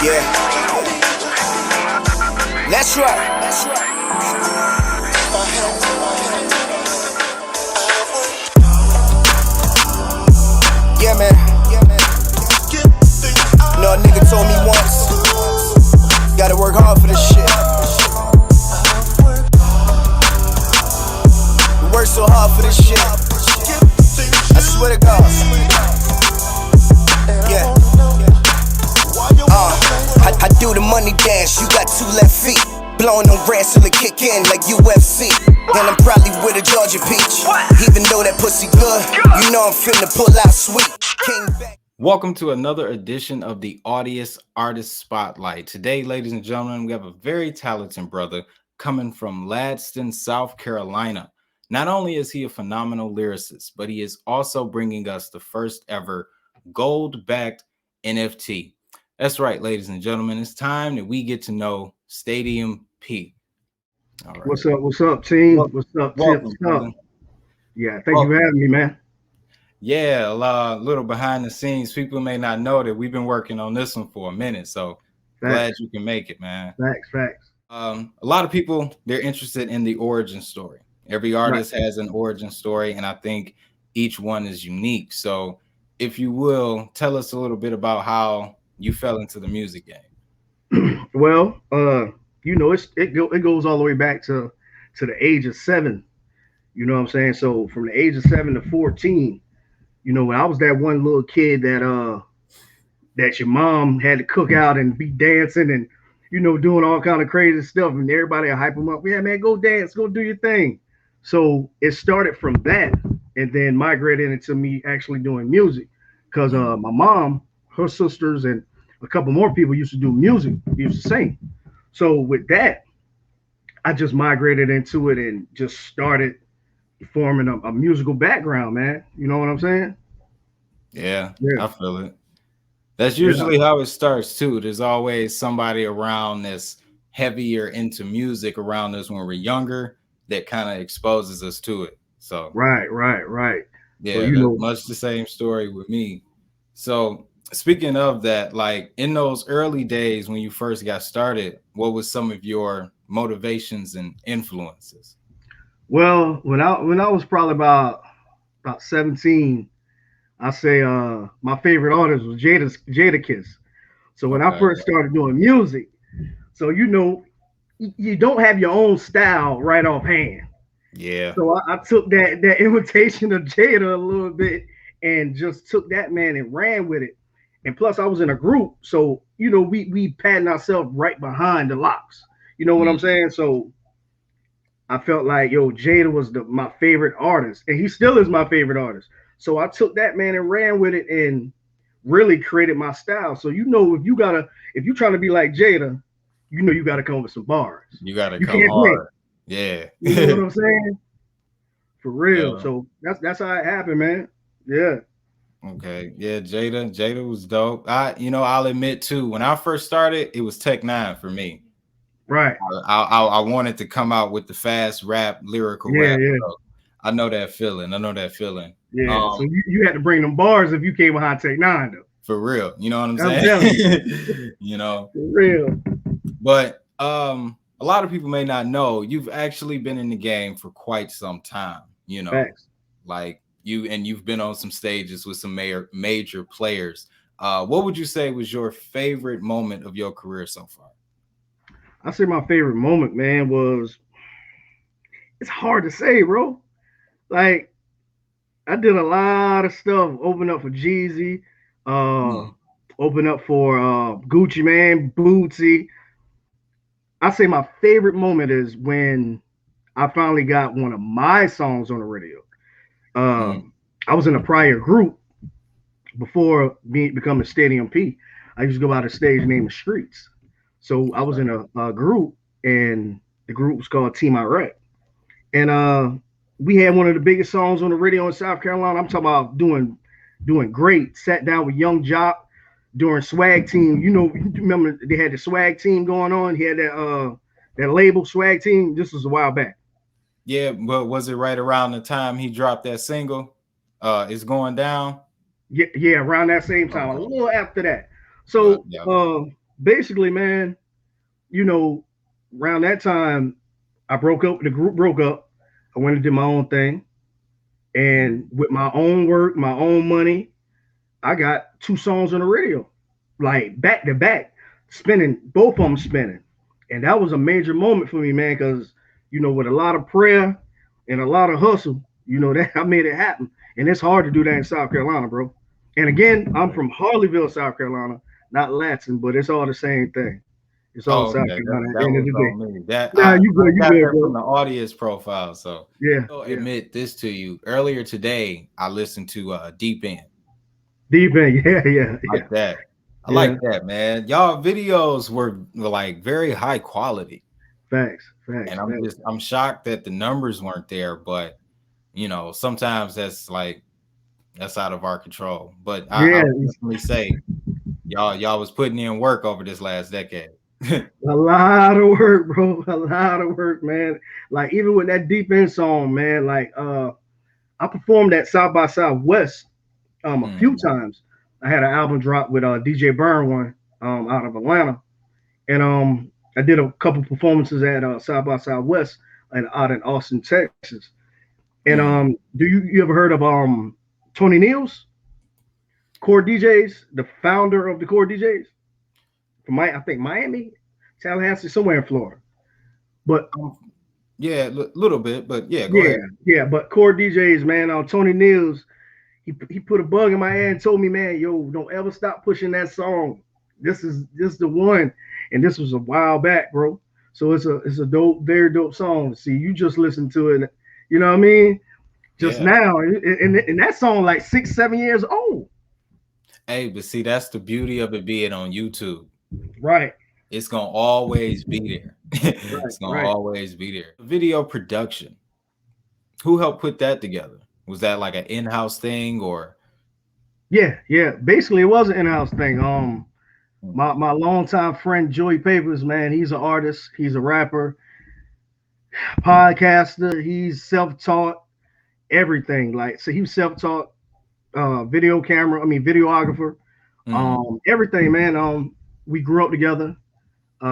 Yeah. That's right. That's right. Yeah, man. No, a nigga told me once, gotta work hard for this shit. We work so hard for this shit. I swear to God. Yeah. I do the money dance, you got two left feet. Blowing on grass till it kick in like UFC. And I'm probably with a Georgia peach. Even though that pussy good, you know I'm finna pull out sweet. Welcome to another edition of the Audius Artist Spotlight. Today, ladies and gentlemen, we have a very talented brother coming from Ladston, South Carolina. Not only is he a phenomenal lyricist, but he is also bringing us the first ever gold-backed NFT. That's right, ladies and gentlemen. It's time that we get to know Stadium P. All right. What's up, team? What's up, welcome, Tip? What's up? Yeah, thank you for having me, man. Yeah, a little behind the scenes. People may not know that we've been working on this one for a minute, so glad you can make it, man. Facts. A lot of people, they're interested in the origin story. Every artist has an origin story, and I think each one is unique. So if you will, tell us a little bit about how you fell into the music game. Well, it goes all the way back to the age of 7. You know what I'm saying? So from the age of 7 to 14, you know, when I was that one little kid that your mom had to cook out and be dancing and, you know, doing all kind of crazy stuff, and everybody will hype them up. Yeah, man, go dance, go do your thing. So it started from that and then migrated into me actually doing music because my mom, her sisters, and a couple more people used to do music, used to sing. So with that, I just migrated into it and just started forming a musical background, man. You know what I'm saying? Yeah. I feel it. That's usually how it starts too. There's always somebody around that's heavier into music around us when we're younger that kind of exposes us to it. So right. Yeah, so, much the same story with me. So speaking of that, like in those early days when you first got started, what was some of your motivations and influences? Well, when I was probably about 17, I say my favorite artist was Jadakiss. So when I first started doing music, so you know, you don't have your own style right offhand. Yeah. So I took that imitation of Jada a little bit and just took that, man, and ran with it. And plus, I was in a group, so you know, we patting ourselves right behind the locks. You know what I'm saying? So I felt like, Jada was my favorite artist, and he still is my favorite artist. So I took that, man, and ran with it and really created my style. So if you're trying to be like Jada, you know you gotta come with some bars. You gotta come hard. Yeah. You know what I'm saying? For real. Yeah. So that's how it happened, man. Yeah. Okay. Yeah, Jada was dope. I'll admit too, when I first started, it was Tech 9 for me. Right. I wanted to come out with the fast rap, lyrical rap. Yeah. So I know that feeling. Yeah. So you had to bring them bars if you came behind Tech 9 though. For real. You know what I'm saying? You know. For real. But a lot of people may not know you've actually been in the game for quite some time. You know, Thanks. Like you've been on some stages with some major players. What would you say was your favorite moment of your career so far? I say my favorite moment, man, it's hard to say, bro. Like I did a lot of stuff, open up for Jeezy, open up for Gucci Man, Bootsy. I say my favorite moment is when I finally got one of my songs on the radio. I was in a prior group before becoming Stadium P. I used to go by the stage name of Streets. So I was in a group, and the group was called Team Iraq. And we had one of the biggest songs on the radio in South Carolina. I'm talking about doing great. Sat down with Young Jock during Swag Team. You remember they had the Swag Team going on. He had that label Swag Team. This was a while back. Yeah, but was it right around the time he dropped that single? It's Going Down? Yeah, around that same time, a little after that. So basically, man, you know, around that time, I broke up. The group broke up. I went and did my own thing, and with my own work, my own money, I got 2 songs on the radio, like back to back, spinning, both of them spinning. And that was a major moment for me, man, because, with a lot of prayer and a lot of hustle, that I made it happen. And it's hard to do that in South Carolina, bro. And again, I'm from Harleyville, South Carolina, not Latin, but it's all the same thing. It's all South Carolina at the end of the day. You got that from the Audius profile. So yeah, I'll admit this to you. Earlier today, I listened to Deep End. Deep End, yeah. Like that. I like that, man. Y'all videos were like very high quality. Facts. And I'm shocked that the numbers weren't there, but sometimes that's out of our control. But I would definitely say y'all was putting in work over this last decade. A lot of work, bro. A lot of work, man. Like even with that Deep End song, man. Like I performed at South by Southwest a few times. I had an album drop with DJ Burn one out of Atlanta, and I did a couple performances at South by Southwest and out in Austin, Texas. And do you ever heard of Tony Neals, Core DJs, the founder of the Core DJs? From I think Miami, Tallahassee, somewhere in Florida. But yeah, a little bit, but go ahead. Yeah, but Core DJs, man, Tony Neals, he put a bug in my head and told me, man, yo, don't ever stop pushing that song. This is the one. And this was a while back, bro. So it's a dope, very dope song. See, you just listened to it, you know what I mean? Just now. And that song like 6-7 years old. Hey, but see, that's the beauty of it being on YouTube. Right. It's gonna always be there. It's gonna always be there. Video production. Who helped put that together? Was that like an in-house thing or? Yeah. Basically, it was an in-house thing. My longtime friend Joey Papers, man, he's an artist. He's a rapper, podcaster. He's self-taught, everything. Like, so he was self-taught, videographer, everything, man. We grew up together.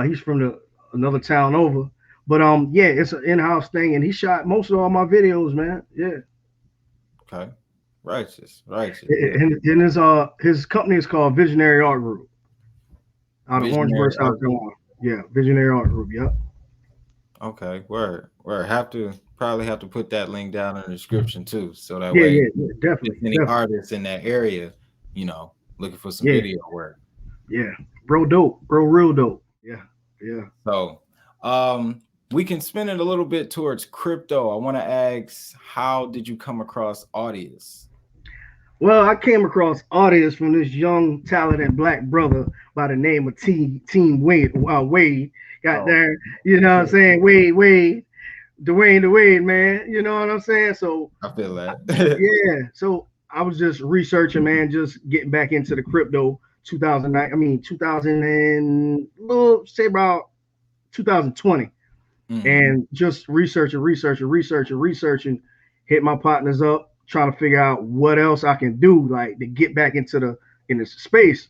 He's from another town over, but it's an in-house thing, and he shot most of all my videos, man. Yeah. Okay. Righteous. And his company is called Visionary Art Group out of Orangeburg, South Carolina. Yeah, Visionary Art Group. Yep. Okay. Word. Probably have to put that link down in the description too, so that way, definitely. Any artists in that area, looking for some video work. Yeah, bro, dope, bro, real dope. Yeah. So, we can spin it a little bit towards crypto. I want to ask, how did you come across Audius? Well, I came across Audius from this young, talented black brother by the name of Team Wade. Got there, you know what I'm saying? Wade, Dwayne Wade, man. You know what I'm saying? So I feel that. Yeah. So I was just researching, man, just getting back into the crypto 2000 and say about 2020. And just researching, hit my partners up, trying to figure out what else I can do, like to get back into this space.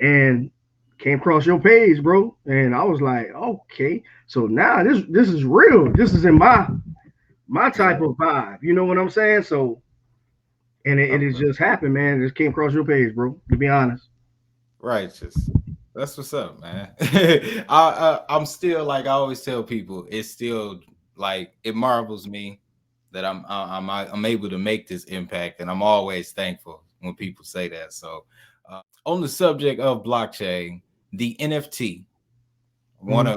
And came across your page, bro. And I was like, okay, so now this is real. This is in my type of vibe. You know what I'm saying? So, and it just happened, man. It just came across your page, bro, to be honest. Righteous. That's what's up, man. I'm still, like I always tell people, it's still like it marvels me that I'm able to make this impact, and I'm always thankful when people say that. So, on the subject of blockchain, the NFT, I want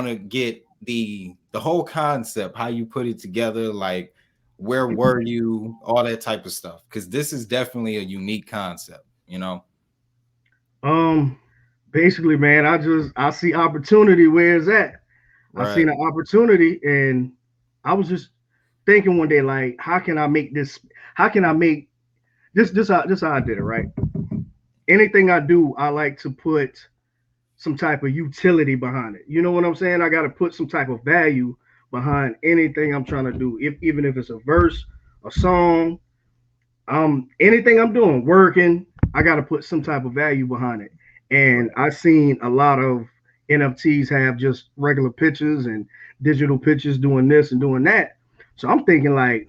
to get the whole concept, how you put it together, like where were you, all that type of stuff, because this is definitely a unique concept, Basically, man, I see opportunity where it's at. Right. I seen an opportunity, and I was just thinking one day, like, how can I make this? How can I make this? How I did it, right? Anything I do, I like to put some type of utility behind it. You know what I'm saying? I got to put some type of value behind anything I'm trying to do, even if it's a verse, a song, Anything I'm doing, working, I got to put some type of value behind it. And I seen a lot of NFTs have just regular pictures and digital pictures doing this and doing that. So I'm thinking like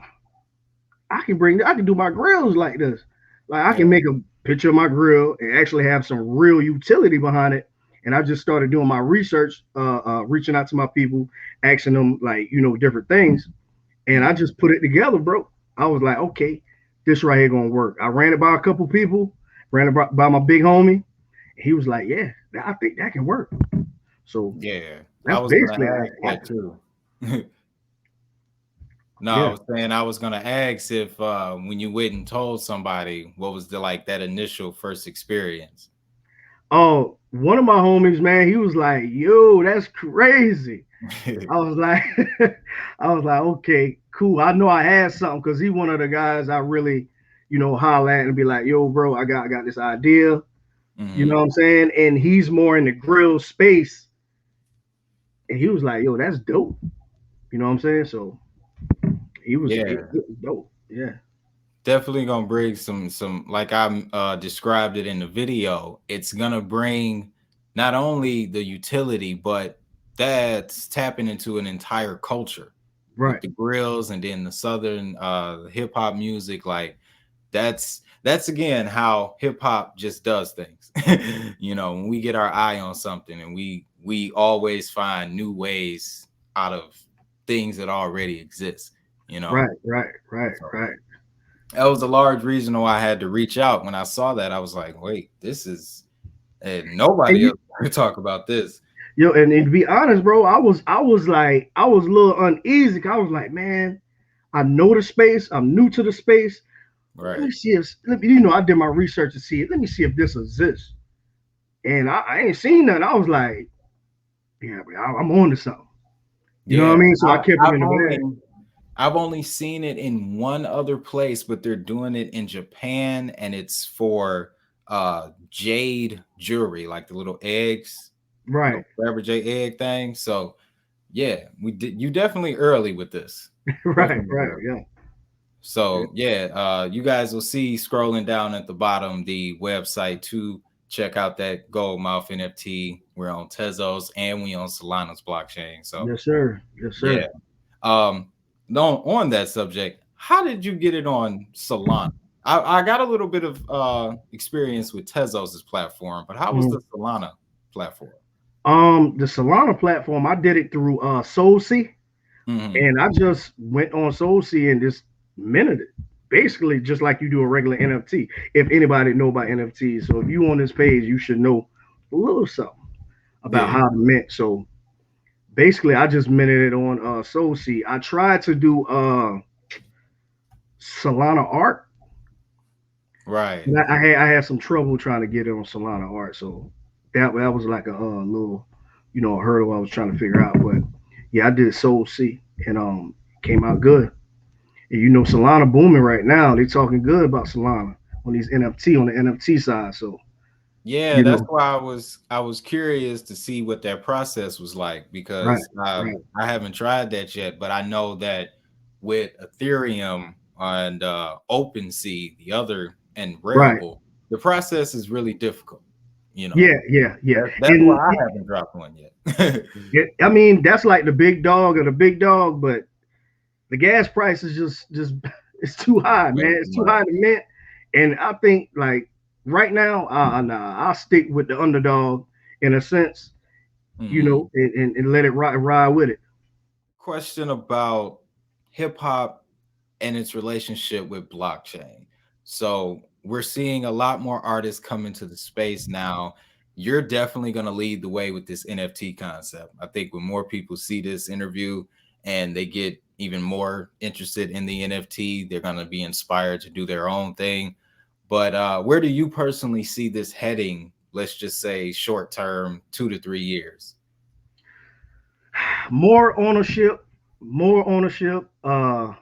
I can do my grills like this. Like I can Yeah. make a picture of my grill and actually have some real utility behind it. And I just started doing my research, reaching out to my people, asking them like, different things. And I Mhm. just put it together, bro. I was like, okay, this right here gonna work. I ran it by a couple people, ran it by my big homie. He was like, yeah, I think that can work. So Yeah. I that's was gonna basically how ask it that happened. too. No, I Yeah. was saying I was gonna ask if when you went and told somebody, what was the like that initial first experience? Oh, one of my homies, man, he was like, yo, that's crazy. I was like, I was like, okay, cool. I know I had something because he one of the guys I really, holler at and be like, yo, bro, I got this idea. You know Hmm. what I'm saying? And he's more in the grill space. And he was like, yo, that's dope. You know what I'm saying? So it Yeah. was dope. Yeah. Definitely gonna bring some like I described it in the video. It's gonna bring not only the utility, but that's tapping into an entire culture with Right. the grills and then the southern hip hop music. Like that's again how hip hop just does things. When we get our eye on something and we always find new ways out of things that already exist, you know. Right. Right. Right. So Right. that was a large reason why I had to reach out. When I saw that, I was like, wait, this is and And nobody you else could talk about this. and to be honest, bro, I was a little uneasy. I was like, man, I know the space. I'm new to the space. Let me Right. see if I did my research to see it. Let me see if this exists. And I ain't seen nothing. I was like, yeah, man, I'm on to something. You know what I Yeah. mean? So I kept it I've in the only bag. I've only seen it in one other place, but they're doing it in Japan and it's for jade jewelry, like the little eggs, Right. little forever jade egg thing. So yeah, we did you definitely early with this. Right. Definitely Right. early. Yeah. Yeah. So yeah, you guys will see scrolling down at the bottom the website to check out that gold mouth NFT. We're on Tezos and we on Solana's blockchain. So Yes, sir. Yes, yeah. sir. Um, on that subject, how did you get it on Solana? I got a little bit of experience with Tezos' platform, but how was Mhm. the Solana platform? The Solana platform, I did it through SoulSea, Hmm. and I just went on SoulSea and just minted it. Basically, just like you do a regular NFT. If anybody know about NFTs, so if you on this page, you should know a little something about Yeah, how to mint. So basically, I just minted it on SoulSea. I tried to do Solana Art, right. and I had some trouble trying to get it on Solana Art. So that was like a little, a hurdle I was trying to figure out. But yeah, I did SoulSea, and came out good. And Solana booming right now. They talking good about Solana on these NFT on the NFT side. So Yeah, you that's know, why I was curious to see what that process was like right, because right, I haven't tried that yet, but I know that with Ethereum and OpenSea, the other and right. Rarible, the process is really difficult. You know, Yeah, yeah, yeah. that's why And I haven't dropped one yet. I mean, that's like the big dog of the big dog, but the gas price is just it's too high, Way man. too It's too much. high to mint. And I think like right now, nah, I'll stick with the underdog in a sense, Mhm. and let it ride with it. Question about hip hop and its relationship with blockchain. So we're seeing a lot more artists come into the space now. You're definitely going to lead the way with this NFT concept. I think when more people see this interview and they get even more interested in the NFT, they're going to be inspired to do their own thing. But where do you personally see this heading? Let's just say short term, 2 to 3 years. More ownership, more ownership. I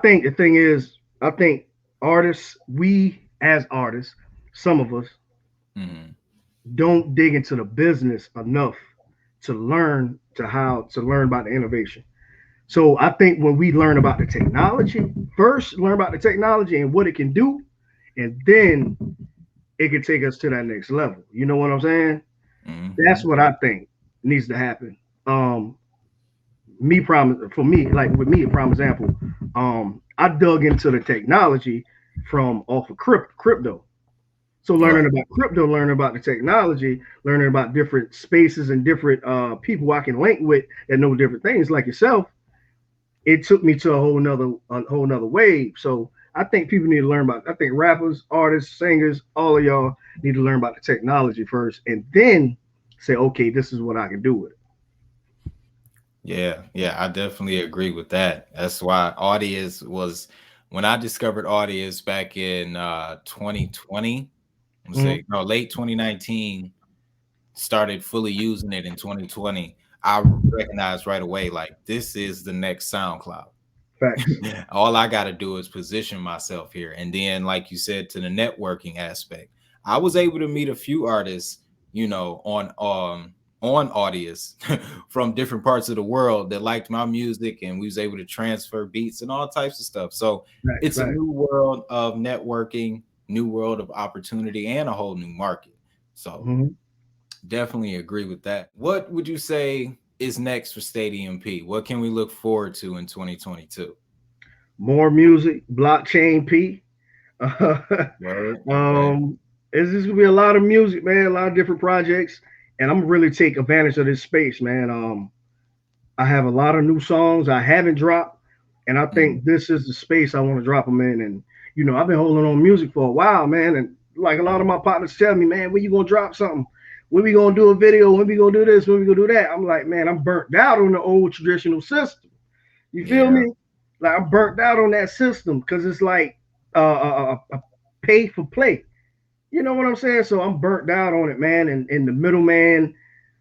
think the thing is, I think artists, we as artists, some of us Hmm. don't dig into the business enough to learn about the innovation. So I think when we learn about the technology, first learn about the technology and what it can do, and then it can take us to that next level. You know what I'm saying? That's what I think needs to happen. Um, for me, like with me, a prime example. I dug into the technology from off of crypto. So learning Right. about crypto, learning about the technology, learning about different spaces and different people I can link with that know different things, like yourself, it took me to a whole nother wave. So I think people need to learn about. I think rappers, artists, singers, all of y'all need to learn about the technology first, and then say, okay, this is what I can do with it. Yeah, yeah, I definitely agree with that. That's why Audius was when I discovered Audius back in 2020, I'm Mhm. say no, late 2019, started fully using it in 2020. I recognized right away, like this is the next SoundCloud. Facts. All I got to do is position myself here. And then, like you said, to the networking aspect, I was able to meet a few artists, you know, on Audius from different parts of the world that liked my music, and we was able to transfer beats and all types of stuff. So Facts. it's a Facts. new world of networking, new world of opportunity, and a whole new market. So Mhm. definitely agree with that. What would you say is next for Stadium P? What can we look forward to in 2022? More music, blockchain P. Word. Okay. um, it's just gonna be a lot of music, man. A lot of different projects, and I'm really take advantage of this space, man. I have a lot of new songs I haven't dropped, and I Mm, think this is the space I want to drop them in. And I've been holding on music for a while, man. And like a lot of my partners tell me, man, when you gonna drop something? When we gonna do a video? When we gonna do this? When we gonna do that? I'm like, man, I'm burnt out on the old traditional system. You feel yeah. me? Like I'm burnt out on that system because it's like a pay for play. You know what I'm saying? So I'm burnt out on it, man. And the middleman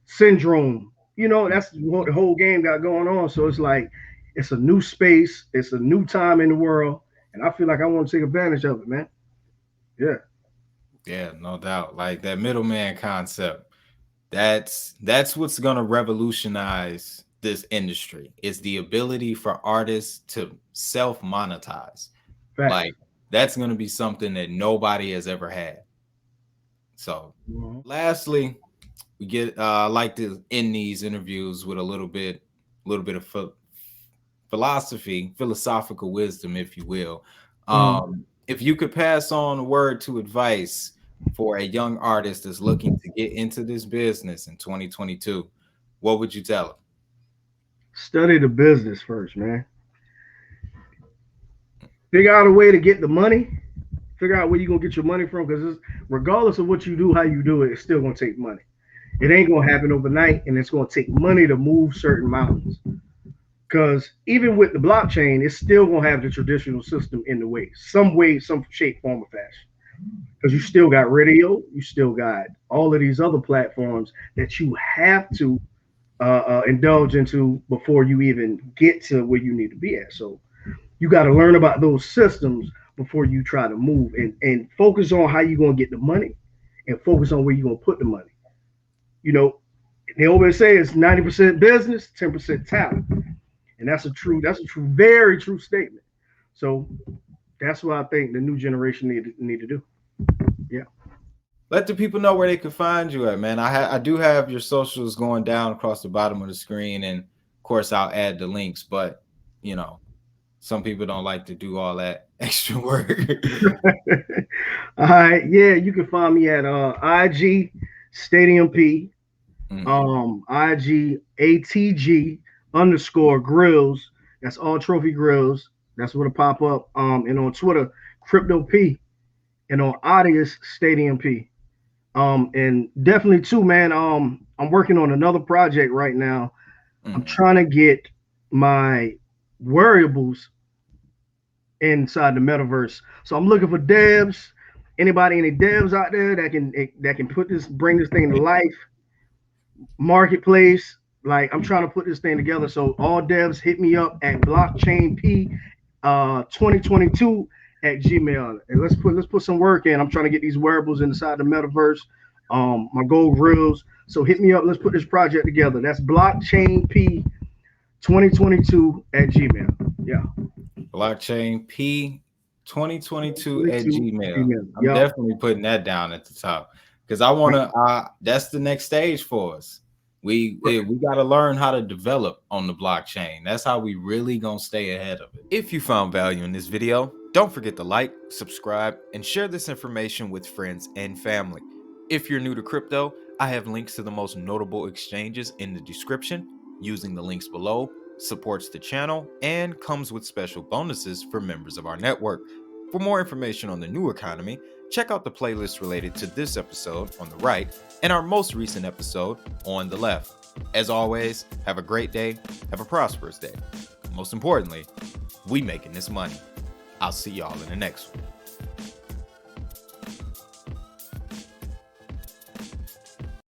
syndrome. That's what the Mhm. whole game got going on. So it's like it's a new space, it's a new time in the world, and I feel like I want to take advantage of it, man. Yeah. Yeah, no doubt. Like that middleman concept. That's what's gonna revolutionize this industry. It's the ability for artists to self monetize. Facts. Like that's gonna be something that nobody has ever had. So, Mhm. lastly, we get I like to end these interviews with a little bit of philosophical wisdom, if you will. Mhm. If you could pass on a word to advice for a young artist that's looking to get into this business in 2022, what would you tell them? Study the business first, man. Figure out a way to get the money. Figure out where you're gonna get your money from, because regardless of what you do, how you do it, it's still gonna take money. It ain't gonna happen overnight, and it's gonna take money to move certain mountains. Because even with the blockchain, it's still gonna have the traditional system in the way, some shape, form, or fashion. Because you still got radio, you still got all of these other platforms that you have to indulge into before you even get to where you need to be at. So you got to learn about those systems before you try to move, and focus on how you're gonna get the money, and focus on where you're gonna put the money. You know, they always say it's 90% business, 10% talent. And that's a true, very true statement. So that's what I think the new generation need to do. Yeah. Let the people know where they can find you at, man. I do have your socials going down across the bottom of the screen, and of course I'll add the links. But you know, some people don't like to do all that extra work. All right. Yeah, you can find me at IG Stadium P, Mhm. IG ATG underscore grills. That's all trophy grills. That's what'll pop up. And on Twitter, Crypto P, and on Audius Stadium P. And definitely too, man. I'm working on another project right now. I'm Mhm. trying to get my wearables inside the metaverse. So I'm looking for devs. Any devs out there that can bring this thing to life. Marketplace. Like I'm trying to put this thing together. So all devs hit me up at blockchainp 2022 at Gmail. And let's put some work in. I'm trying to get these wearables inside the metaverse. My gold reels. So hit me up. Let's put this project together. That's blockchainp 2022 at Gmail. Yeah. Blockchain P 2022 at 22 Gmail. I'm Yup. definitely putting that down at the top because I want to. That's the next stage for us. We got to learn how to develop on the blockchain. That's how we really gonna stay ahead of it. If you found value in this video, don't forget to like, subscribe, and share this information with friends and family. If you're new to crypto, I have links to the most notable exchanges in the description. Using the links below supports the channel and comes with special bonuses for members of our network. For more information on the new economy, check out the playlist related to this episode on the right and our most recent episode on the left. As always, have a great day, have a prosperous day. Most importantly, we making this money. I'll see y'all in the next one.